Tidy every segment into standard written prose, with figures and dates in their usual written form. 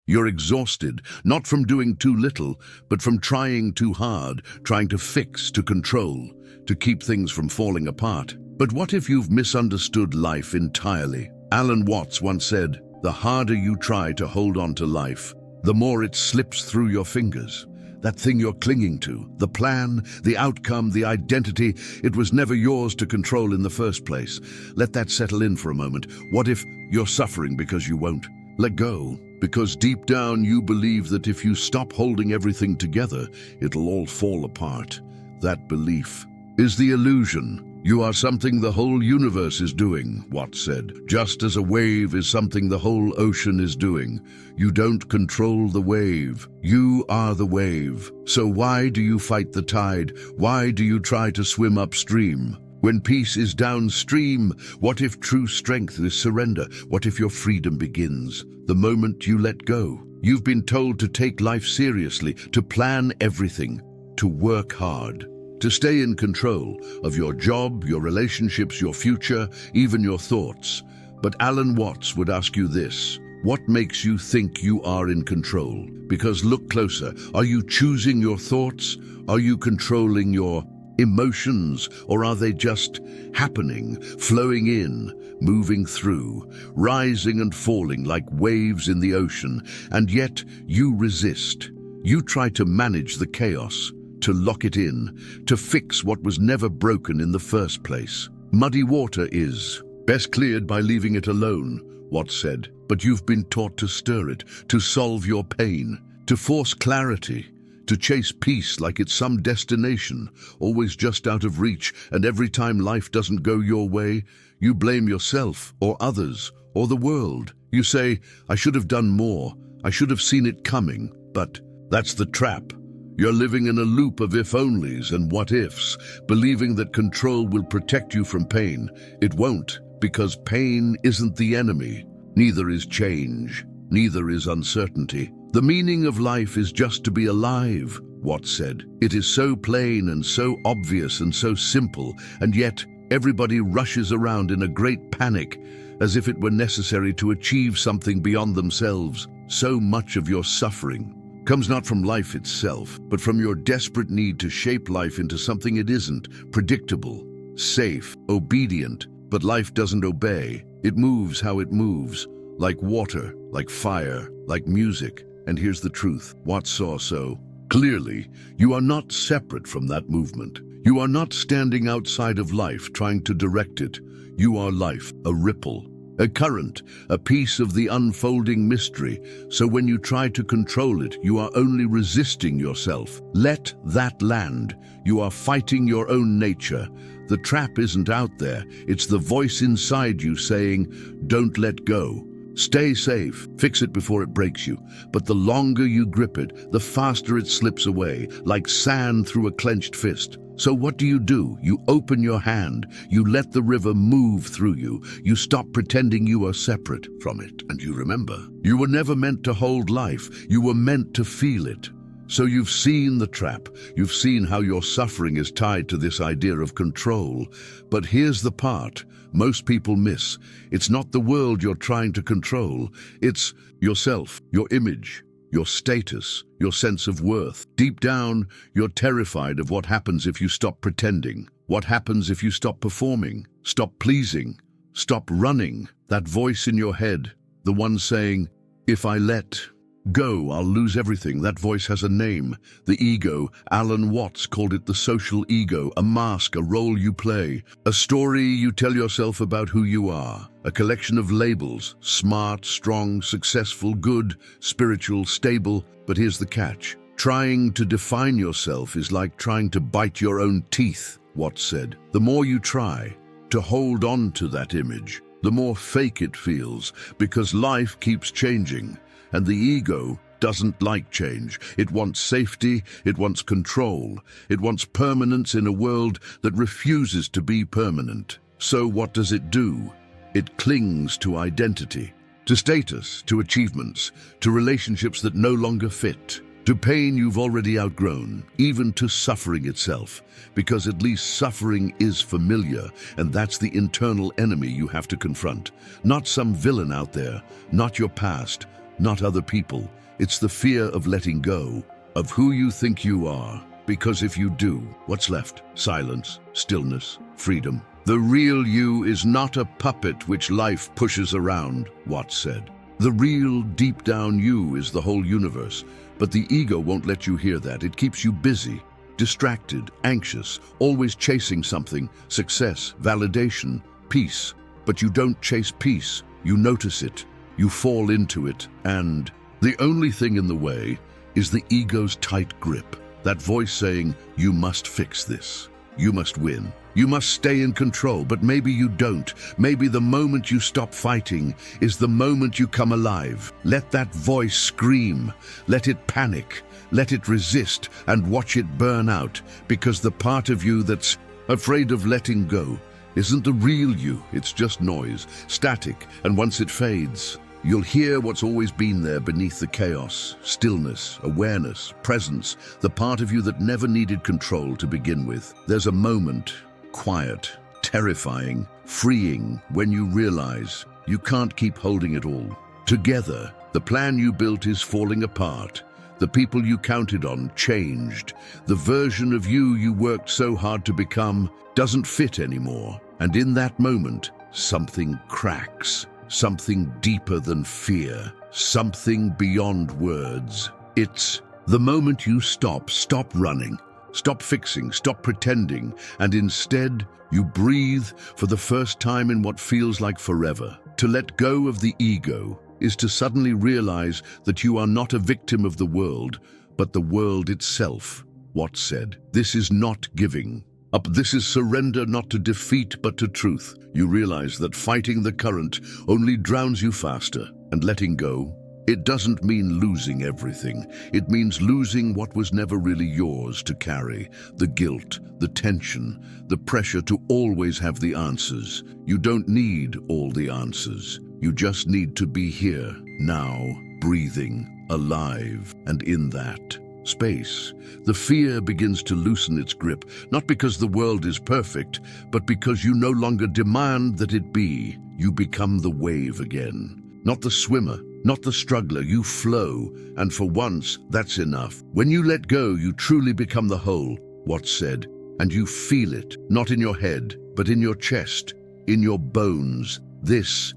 You're exhausted, not from doing too little, but from trying too hard, trying to fix, to control, to keep things from falling apart. But what if you've misunderstood life entirely? Alan Watts once said, "The harder you try to hold on to life, the more it slips through your fingers." That thing you're clinging to, the plan, the outcome, the identity, it was never yours to control in the first place. Let that settle in for a moment. What if you're suffering because you won't? Let go, because deep down you believe that if you stop holding everything together, it'll all fall apart. That belief is the illusion. You are something the whole universe is doing, Watts said, just as a wave is something the whole ocean is doing. You don't control the wave. You are the wave. So why do you fight the tide? Why do you try to swim upstream? When peace is downstream, what if true strength is surrender? What if your freedom begins the moment you let go? You've been told to take life seriously, to plan everything, to work hard, to stay in control of your job, your relationships, your future, even your thoughts. But Alan Watts would ask you this: what makes you think you are in control? Because look closer. Are you choosing your thoughts? Are you controlling your emotions? Or are they just happening, flowing in, moving through, rising and falling like waves in the ocean? And yet you resist. You try to manage the chaos, to lock it in, to fix what was never broken in the first place. Muddy water is best cleared by leaving it alone, Watts said. But you've been taught to stir it, to solve your pain, to force clarity, to chase peace like it's some destination, always just out of reach, and every time life doesn't go your way, you blame yourself or others or the world. You say, "I should have done more, I should have seen it coming." But that's the trap. You're living in a loop of if-onlys and what-ifs, believing that control will protect you from pain. It won't, because pain isn't the enemy. Neither is change. Neither is uncertainty. The meaning of life is just to be alive, Watts said. It is so plain and so obvious and so simple, and yet everybody rushes around in a great panic, as if it were necessary to achieve something beyond themselves. So much of your suffering comes not from life itself, but from your desperate need to shape life into something it isn't: predictable, safe, obedient. But life doesn't obey. It moves how it moves, like water, like fire, like music. And here's the truth. Watts saw so clearly. You are not separate from that movement. You are not standing outside of life trying to direct it. You are life, a ripple, a current, a piece of the unfolding mystery. So when you try to control it, you are only resisting yourself. Let that land. You are fighting your own nature. The trap isn't out there. It's the voice inside you saying, "Don't let go. Stay safe. Fix it before it breaks you." But the longer you grip it, the faster it slips away, like sand through a clenched fist. So what do? You open your hand. You let the river move through you. You stop pretending you are separate from it. And you remember, you were never meant to hold life. You were meant to feel it. So you've seen the trap. You've seen how your suffering is tied to this idea of control. But here's the part most people miss. It's not the world you're trying to control. It's yourself, your image, your status, your sense of worth. Deep down, you're terrified of what happens if you stop pretending. What happens if you stop performing, stop pleasing, stop running? That voice in your head, the one saying, "If I let go, I'll lose everything." That voice has a name: the ego. Alan Watts called it the social ego, a mask, a role you play, a story you tell yourself about who you are, a collection of labels: smart, strong, successful, good, spiritual, stable. But here's the catch. Trying to define yourself is like trying to bite your own teeth, Watts said. The more you try to hold on to that image, the more fake it feels, because life keeps changing. And the ego doesn't like change. It wants safety, it wants control, it wants permanence in a world that refuses to be permanent. So what does it do? It clings to identity, to status, to achievements, to relationships that no longer fit, to pain you've already outgrown, even to suffering itself, because at least suffering is familiar, and that's the internal enemy you have to confront. Not some villain out there, not your past, not other people. It's the fear of letting go of who you think you are. Because if you do, what's left? Silence, stillness, freedom. The real you is not a puppet which life pushes around, Watts said. The real, deep down you is the whole universe. But the ego won't let you hear that. It keeps you busy, distracted, anxious, always chasing something: success, validation, peace. But you don't chase peace. You notice it. You fall into it. And the only thing in the way is the ego's tight grip. That voice saying, you must fix this. You must win. You must stay in control. But maybe you don't. Maybe the moment you stop fighting is the moment you come alive. Let that voice scream. Let it panic. Let it resist and watch it burn out. Because the part of you that's afraid of letting go isn't the real you. It's just noise, static, and once it fades, you'll hear what's always been there beneath the chaos: stillness, awareness, presence, the part of you that never needed control to begin with. There's a moment, quiet, terrifying, freeing, when you realize you can't keep holding it all together. The plan you built is falling apart. The people you counted on changed. The version of you worked so hard to become doesn't fit anymore. And in that moment, something cracks. Something deeper than fear. Something beyond words. It's the moment you stop running. Stop fixing, stop pretending, and instead you breathe for the first time in what feels like forever. To let go of the ego is to suddenly realize that you are not a victim of the world, but the world itself. Watts said, this is not giving up. This is surrender, not to defeat, but to truth. You realize that fighting the current only drowns you faster. And letting go, it doesn't mean losing everything. It means losing what was never really yours to carry. The guilt, the tension, the pressure to always have the answers. You don't need all the answers. You just need to be here, now, breathing, alive. And in that space, the fear begins to loosen its grip, not because the world is perfect, but because you no longer demand that it be. You become the wave again. Not the swimmer, not the struggler. You flow, and for once, that's enough. When you let go, you truly become the whole, Watts said, and you feel it, not in your head, but in your chest, in your bones. This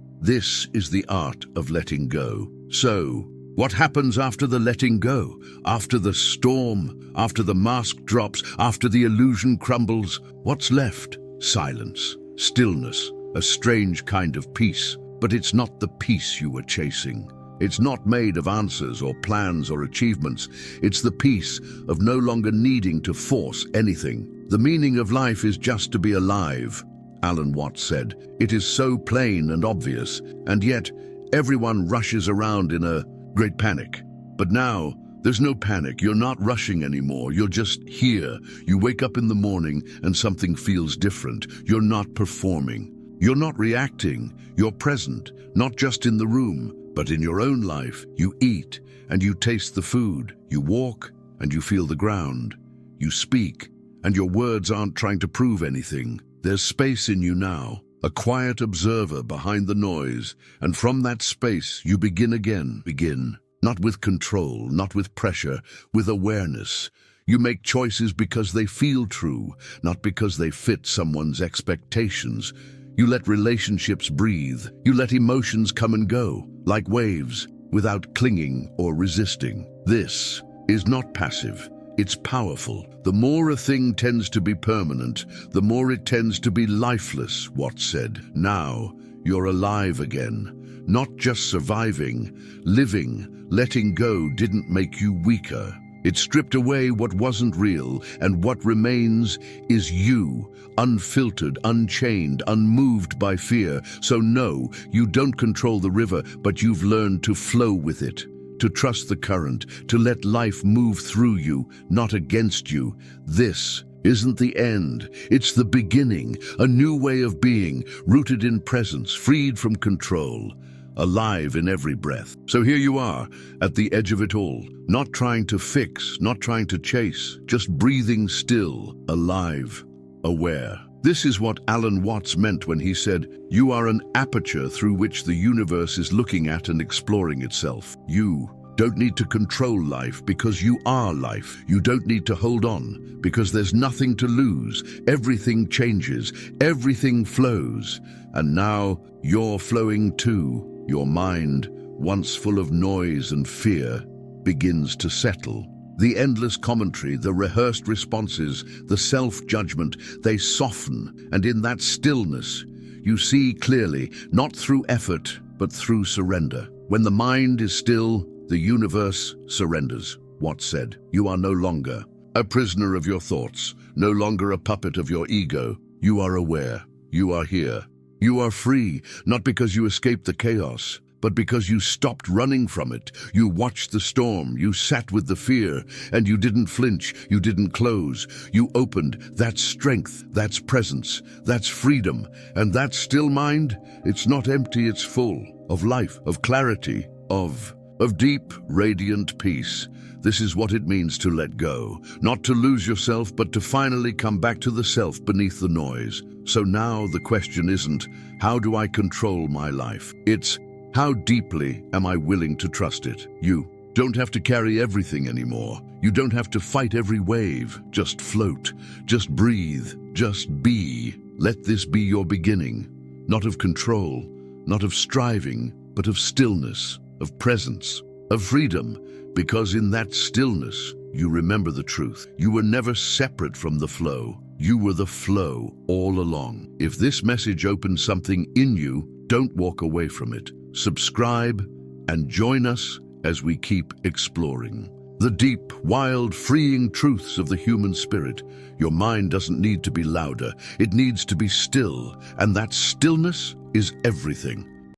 is the art of letting go. So, what happens after the letting go? After the storm? After the mask drops? After the illusion crumbles? What's left? Silence, stillness, a strange kind of peace. But it's not the peace you were chasing. It's not made of answers or plans or achievements. It's the peace of no longer needing to force anything. The meaning of life is just to be alive, Alan Watts said. It is so plain and obvious, and yet everyone rushes around in a great panic. But now, there's no panic. You're not rushing anymore. You're just here. You wake up in the morning and something feels different. You're not performing. You're not reacting. You're present, not just in the room, but in your own life. You eat and you taste the food. You walk and you feel the ground. You speak and your words aren't trying to prove anything. There's space in you now, a quiet observer behind the noise, and from that space you begin again. Begin, not with control, not with pressure, with awareness. You make choices because they feel true, not because they fit someone's expectations. You let relationships breathe. You let emotions come and go, like waves, without clinging or resisting. This is not passive. It's powerful. The more a thing tends to be permanent, the more it tends to be lifeless, Watts said. Now, you're alive again. Not just surviving, living. Letting go didn't make you weaker. It stripped away what wasn't real, and what remains is you, unfiltered, unchained, unmoved by fear. So no, you don't control the river, but you've learned to flow with it, to trust the current, to let life move through you, not against you. This isn't the end. It's the beginning, a new way of being, rooted in presence, freed from control, alive in every breath. So here you are, at the edge of it all, not trying to fix, not trying to chase, just breathing still, alive, aware. This is what Alan Watts meant when he said, you are an aperture through which the universe is looking at and exploring itself. You don't need to control life because you are life. You don't need to hold on because there's nothing to lose. Everything changes, everything flows. And now you're flowing too. Your mind, once full of noise and fear, begins to settle. The endless commentary, the rehearsed responses, the self-judgment, they soften, and in that stillness, you see clearly, not through effort, but through surrender. When the mind is still, the universe surrenders. What's said? You are no longer a prisoner of your thoughts, no longer a puppet of your ego. You are aware. You are here. You are free, not because you escaped the chaos, but because you stopped running from it. You watched the storm, you sat with the fear, and you didn't flinch, you didn't close. You opened. That's strength, that's presence, that's freedom. And that still mind, it's not empty, it's full of life, of clarity, of deep, radiant peace. This is what it means to let go, not to lose yourself, but to finally come back to the self beneath the noise. So now the question isn't, how do I control my life? It's, how deeply am I willing to trust it? You don't have to carry everything anymore. You don't have to fight every wave. Just float, just breathe, just be. Let this be your beginning, not of control, not of striving, but of stillness, of presence, of freedom, because in that stillness, you remember the truth. You were never separate from the flow. You were the flow all along. If this message opens something in you, don't walk away from it. Subscribe and join us as we keep exploring the deep, wild, freeing truths of the human spirit. Your mind doesn't need to be louder. It needs to be still, and that stillness is everything.